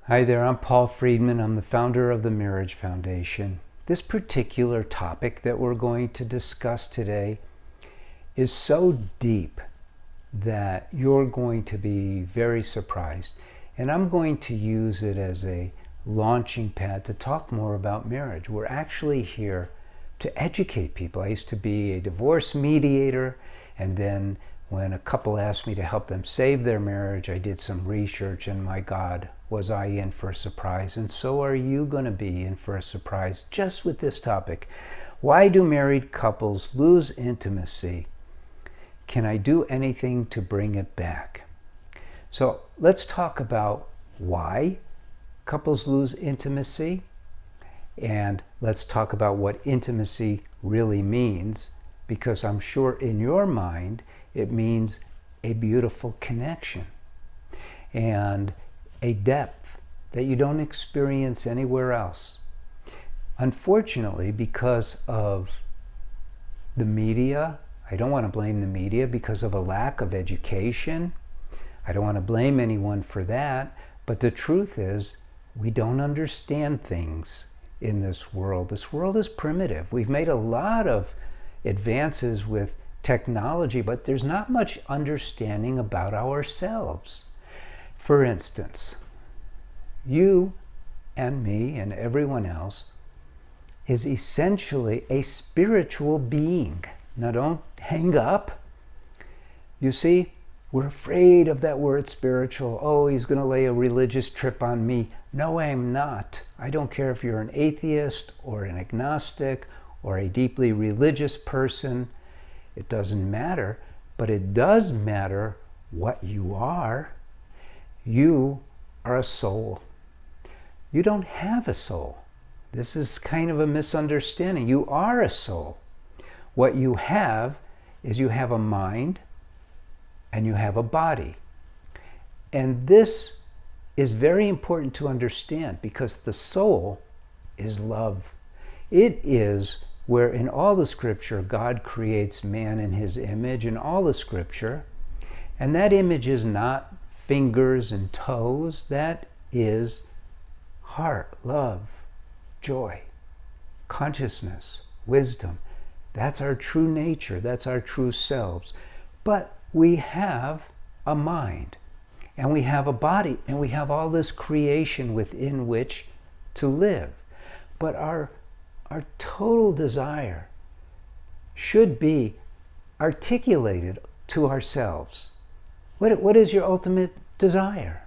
Hi there, I'm Paul Friedman. I'm the founder of the Marriage Foundation. This particular topic that we're going to discuss today is so deep that you're going to be very surprised. And I'm going to use it as a launching pad to talk more about marriage. We're actually here to educate people. I used to be a divorce mediator, and then when a couple asked me to help them save their marriage, I did some research, and my God, was I in for a surprise. And so are you going to be in for a surprise just with this topic. Why do married couples lose intimacy? Can I do anything to bring it back? So let's talk about why couples lose intimacy, and let's talk about what intimacy really means, because I'm sure in your mind it means a beautiful connection and a depth that you don't experience anywhere else. Unfortunately, because of the media, I don't want to blame the media, because of a lack of education, I don't want to blame anyone for that, but the truth is we don't understand things in this world. This world is primitive. We've made a lot of advances with technology, but there's not much understanding about ourselves. For instance, you and me and everyone else is essentially a spiritual being. Now don't hang up. You see, we're afraid of that word spiritual. Oh, he's going to lay a religious trip on me. No, I'm not. I don't care if you're an atheist or an agnostic or a deeply religious person. It doesn't matter, but it does matter what you are. You are a soul. You don't have a soul. This is kind of a misunderstanding. You are a soul. What you have is you have a mind and you have a body. And this is very important to understand, because the soul is love. It is where in all the scripture God creates man in his image, in all the scripture. And that image is not fingers and toes. That is heart, love, joy, consciousness, wisdom. That's our true nature. That's our true selves. But we have a mind, and we have a body, and we have all this creation within which to live. But our total desire should be articulated to ourselves. What is your ultimate desire?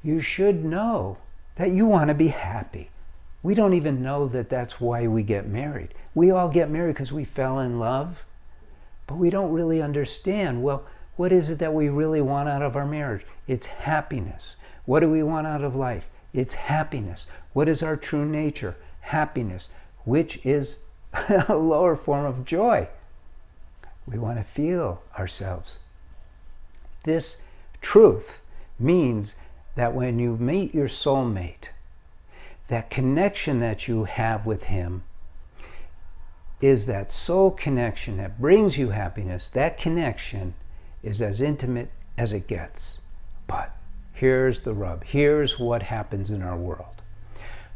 You should know that you want to be happy. We don't even know that that's why we get married. We all get married because we fell in love, but we don't really understand, well, what is it that we really want out of our marriage? It's happiness. What do we want out of life? It's happiness. What is our true nature? Happiness, which is a lower form of joy. We want to feel ourselves. This truth means that when you meet your soulmate, that connection that you have with him is that soul connection that brings you happiness. That connection is as intimate as it gets. But here's the rub. Here's what happens in our world.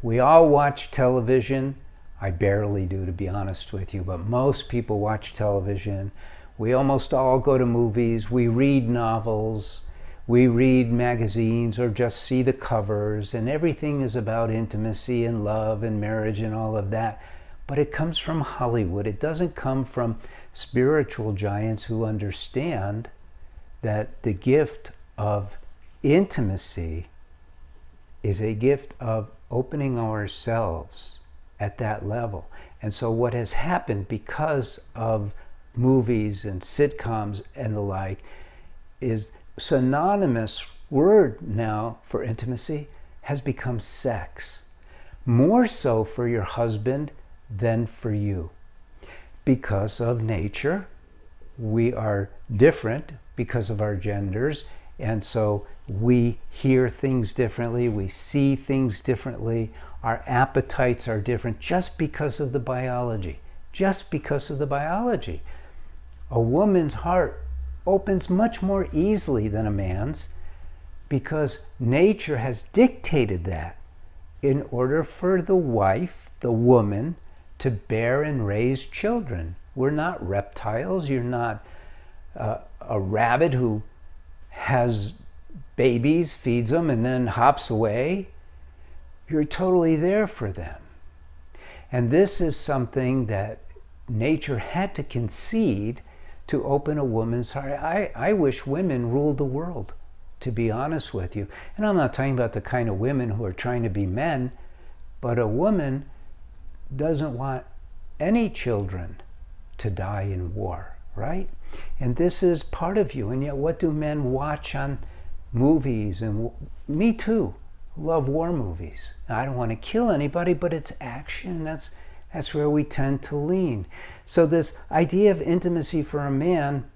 We all watch television. I barely do, to be honest with you, but most people watch television. We almost all go to movies. We read novels. We read magazines or just see the covers, and everything is about intimacy and love and marriage and all of that. But it comes from Hollywood. It doesn't come from spiritual giants who understand that the gift of intimacy is a gift of opening ourselves at that level. And so what has happened because of movies and sitcoms and the like is synonymous word now for intimacy has become sex. More so for your husband than for you. Because of nature, we are different because of our genders, and so we hear things differently, we see things differently, our appetites are different just because of the biology. Just because of the biology. A woman's heart opens much more easily than a man's because nature has dictated that in order for the wife, the woman, to bear and raise children. We're not reptiles. You're not a rabbit who has babies, feeds them, and then hops away. You're totally there for them. And this is something that nature had to concede to open a woman's heart. I wish women ruled the world, to be honest with you. And I'm not talking about the kind of women who are trying to be men, but a woman doesn't want any children to die in war, right? And this is part of you. And yet, what do men watch on movies? And me too, love war movies. I don't want to kill anybody, but it's action. That's where we tend to lean. So this idea of intimacy for a man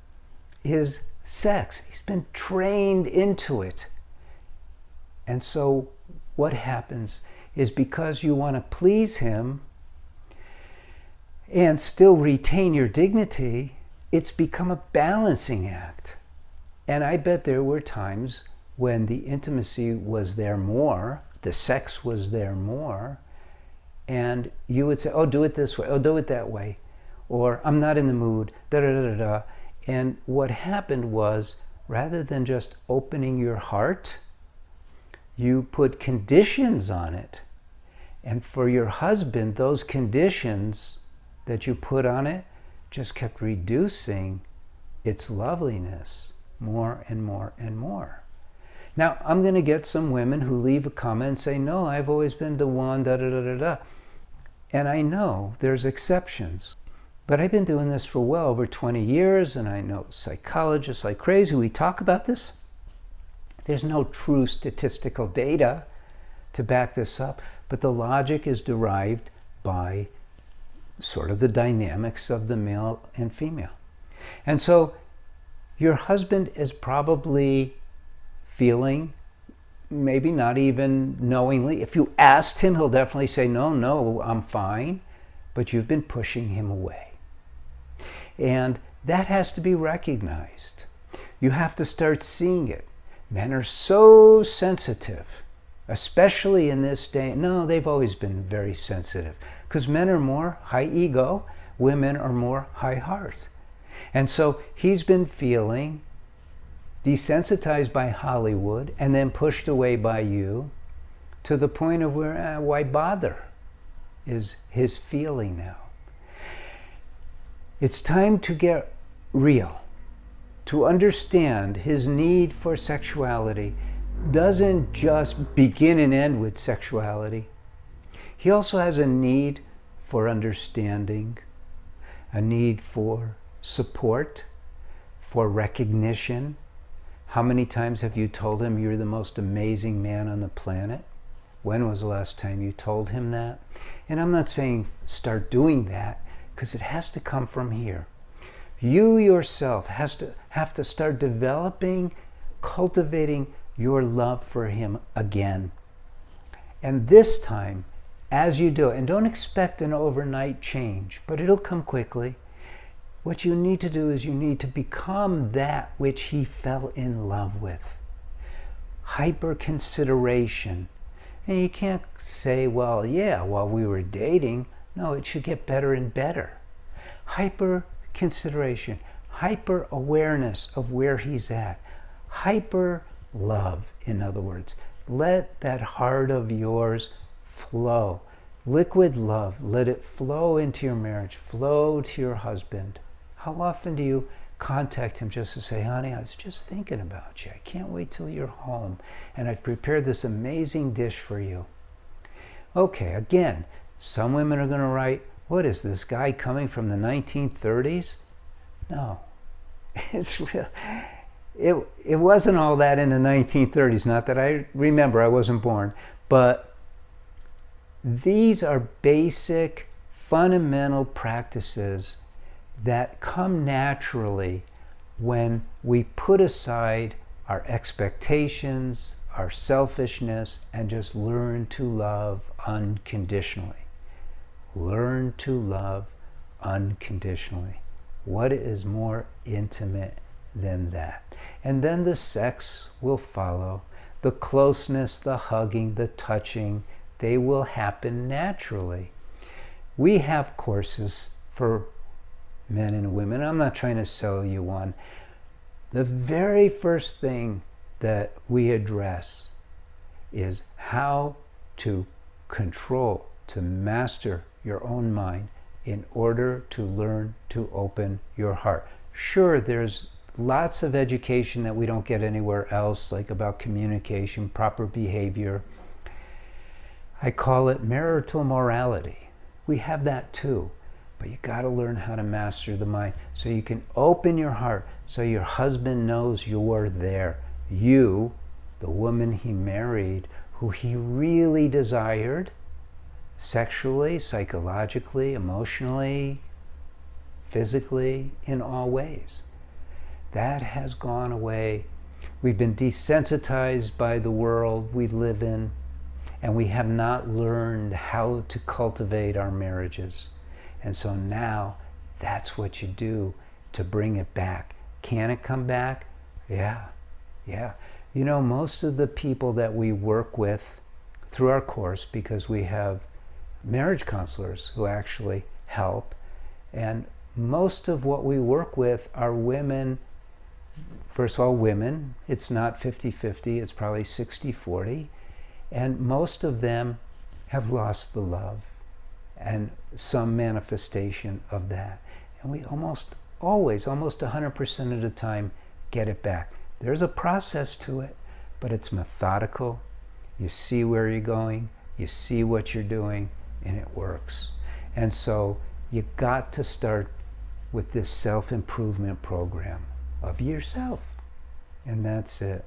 is sex. He's been trained into it. And so what happens is, because you want to please him and still retain your dignity, it's become a balancing act. And I bet there were times when the intimacy was there more, the sex was there more, and you would say, oh, do it this way, oh, do it that way, or I'm not in the mood, da-da-da-da-da. And what happened was, rather than just opening your heart, you put conditions on it. And for your husband, those conditions that you put on it just kept reducing its loveliness more and more and more. Now, I'm going to get some women who leave a comment and say, no, I've always been the one, da-da-da-da-da. And I know there's exceptions. But I've been doing this for well over 20 years, and I know psychologists like crazy. We talk about this. There's no true statistical data to back this up, but the logic is derived by sort of the dynamics of the male and female. And so your husband is probably feeling, maybe not even knowingly. If you asked him, he'll definitely say, no, I'm fine. But you've been pushing him away. And that has to be recognized. You have to start seeing it. Men are so sensitive, especially in this day. No, they've always been very sensitive, because men are more high ego, women are more high heart. And so he's been feeling desensitized by Hollywood and then pushed away by you, to the point of where, why bother, is his feeling now. It's time to get real, to understand his need for sexuality doesn't just begin and end with sexuality. He also has a need for understanding, a need for support, for recognition. How many times have you told him you're the most amazing man on the planet? When was the last time you told him that? And I'm not saying start doing that, because it has to come from here. You yourself have to start developing, cultivating your love for him again. And this time, as you do it, and don't expect an overnight change, but it'll come quickly. What you need to do is you need to become that which he fell in love with. Hyper consideration. And you can't say, well, yeah, while we were dating. No, it should get better and better. Hyper consideration, hyper awareness of where he's at, hyper love, in other words. Let that heart of yours flow. Liquid love, let it flow into your marriage, flow to your husband. How often do you contact him just to say, honey, I was just thinking about you. I can't wait till you're home, and I've prepared this amazing dish for you. Okay, again, some women are going to write, what is this guy coming from the 1930s? No, it's real. It wasn't all that in the 1930s. Not that I remember, I wasn't born. But these are basic, fundamental practices that come naturally when we put aside our expectations, our selfishness, and just learn to love unconditionally. Learn to love unconditionally. What is more intimate than that? And then the sex will follow. The closeness, the hugging, the touching, they will happen naturally. We have courses for men and women. I'm not trying to sell you one. The very first thing that we address is how to control, to master your own mind in order to learn to open your heart. Sure, there's lots of education that we don't get anywhere else, like about communication, proper behavior. I call it marital morality. We have that too. But you got to learn how to master the mind so you can open your heart so your husband knows you're there. You, the woman he married, who he really desired, sexually, psychologically, emotionally, physically, in all ways. That has gone away. We've been desensitized by the world we live in, and we have not learned how to cultivate our marriages. And so now, that's what you do to bring it back. Can it come back? Yeah. You know, most of the people that we work with through our course, because we have marriage counselors who actually help, and most of what we work with are women. First of all, women. It's not 50-50, it's probably 60-40. And most of them have lost the love and some manifestation of that. And we almost always, almost 100% of the time, get it back. There's a process to it, but it's methodical. You see where you're going, you see what you're doing, and it works. And so you got to start with this self-improvement program of yourself. And that's it.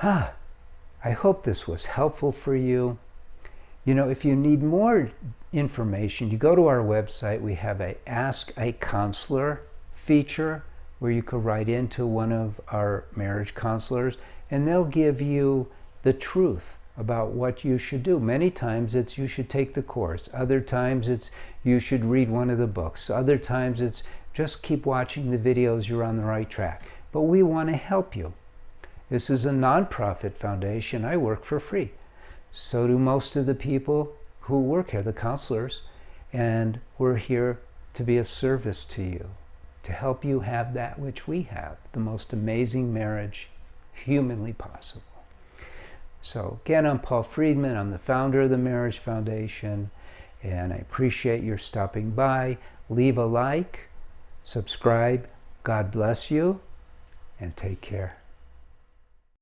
I hope this was helpful for you. You know, if you need more information, you go to our website. We have a Ask a Counselor feature where you could write into one of our marriage counselors and they'll give you the truth about what you should do. Many times it's you should take the course. Other times it's you should read one of the books. Other times it's just keep watching the videos, you're on the right track. But we want to help you. This is a nonprofit foundation. I work for free. So do most of the people who work here, the counselors, and we're here to be of service to you, to help you have that which we have, the most amazing marriage humanly possible. So again, I'm Paul Friedman. I'm the founder of the Marriage Foundation, and I appreciate your stopping by. Leave a like, subscribe. God bless you, and take care.